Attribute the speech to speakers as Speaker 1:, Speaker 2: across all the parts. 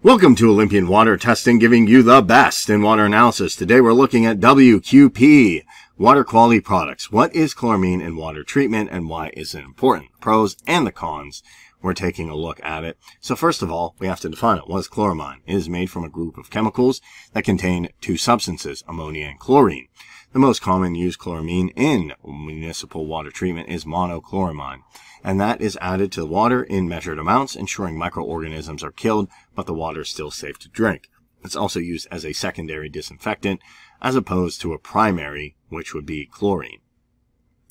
Speaker 1: Welcome to Olympian Water Testing, giving you the best in water analysis. Today we're looking at WQP, water quality products. What is chloramine in water treatment and why is it important? The pros and the cons. We're taking a look at it. So first of all, we have to define it. What is chloramine? It is made from a group of chemicals that contain two substances, ammonia and chlorine. The most common used chloramine in municipal water treatment is monochloramine, and that is added to the water in measured amounts, ensuring microorganisms are killed, but the water is still safe to drink. It's also used as a secondary disinfectant, as opposed to a primary, which would be chlorine.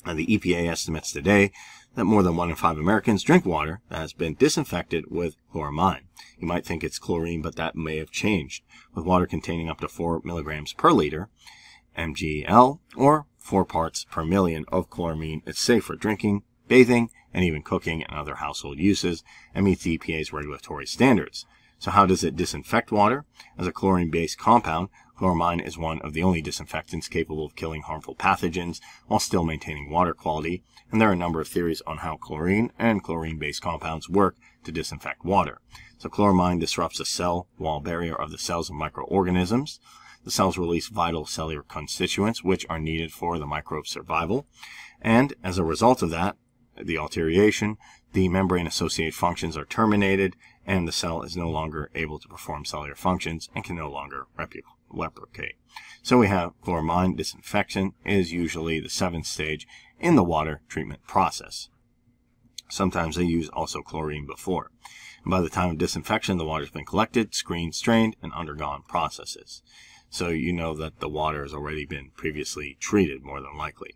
Speaker 1: And the EPA estimates today that more than 1 in 5 Americans drink water that has been disinfected with chloramine. You might think it's chlorine, but that may have changed. With water containing up to 4 milligrams per liter, mgl, or 4 parts per million of chloramine, it's safe for drinking, bathing, and even cooking and other household uses, and meets the EPA's regulatory standards. So how does it disinfect water? As a chlorine-based compound, chloramine is one of the only disinfectants capable of killing harmful pathogens while still maintaining water quality, and there are a number of theories on how chlorine and chlorine-based compounds work to disinfect water. So chloramine disrupts the cell wall barrier of the cells of microorganisms. The cells release vital cellular constituents which are needed for the microbe's survival, and as a result of that, the alteration, the membrane-associated functions are terminated, and the cell is no longer able to perform cellular functions and can no longer replicate. So we have chloramine disinfection is usually the 7th stage in the water treatment process. Sometimes they use also chlorine before. And by the time of disinfection, the water has been collected, screened, strained, and undergone processes. So you know that the water has already been previously treated, more than likely.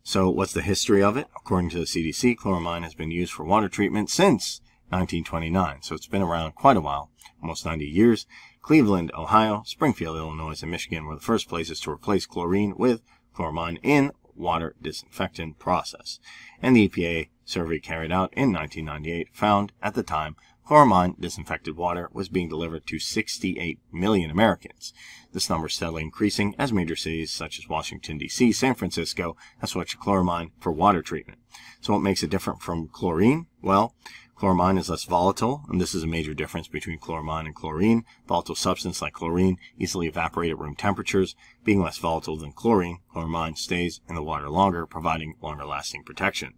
Speaker 1: So what's the history of it? According to the CDC, chloramine has been used for water treatment since 1929. So it's been around quite a while, almost 90 years. Cleveland, Ohio, Springfield, Illinois, and Michigan were the first places to replace chlorine with chloramine in water disinfectant process. And the EPA survey carried out in 1998 found at the time chloramine disinfected water was being delivered to 68 million Americans. This number is steadily increasing as major cities such as Washington, D.C., San Francisco have switched to chloramine for water treatment. So what makes it different from chlorine? Well, chloramine is less volatile, and this is a major difference between chloramine and chlorine. Volatile substance like chlorine easily evaporate at room temperatures. Being less volatile than chlorine, chloramine stays in the water longer, providing longer lasting protection.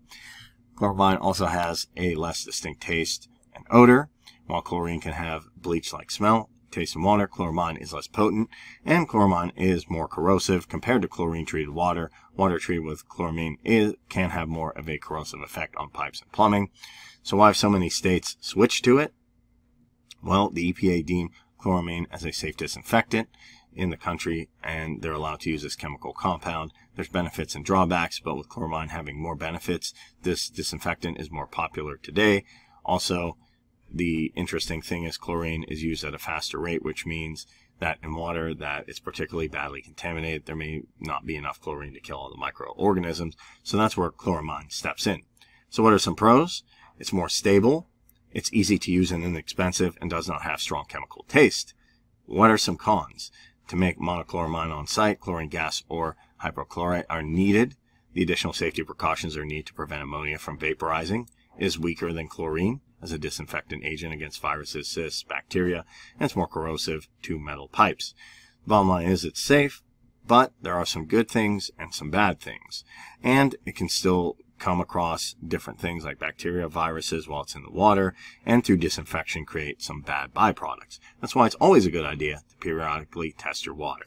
Speaker 1: Chloramine also has a less distinct taste and odor, while chlorine can have bleach-like smell, taste, and water. Chloramine is less potent, and chloramine is more corrosive compared to chlorine-treated water. Water treated with chloramine can have more of a corrosive effect on pipes and plumbing. So why have so many states switched to it? Well, the EPA deemed chloramine as a safe disinfectant in the country, and they're allowed to use this chemical compound. There's benefits and drawbacks, but with chloramine having more benefits, this disinfectant is more popular today. Also, the interesting thing is chlorine is used at a faster rate, which means that in water that is particularly badly contaminated, there may not be enough chlorine to kill all the microorganisms. So that's where chloramine steps in. So what are some pros? It's more stable, it's easy to use and inexpensive, and does not have strong chemical taste. What are some cons? To make monochloramine on site, chlorine gas or hypochlorite are needed. The additional safety precautions are needed to prevent ammonia from vaporizing. It is weaker than chlorine as a disinfectant agent against viruses, cysts, bacteria, and it's more corrosive to metal pipes. The bottom line is it's safe, but there are some good things and some bad things. And it can still come across different things like bacteria, viruses while it's in the water, and through disinfection create some bad byproducts. That's why it's always a good idea to periodically test your water.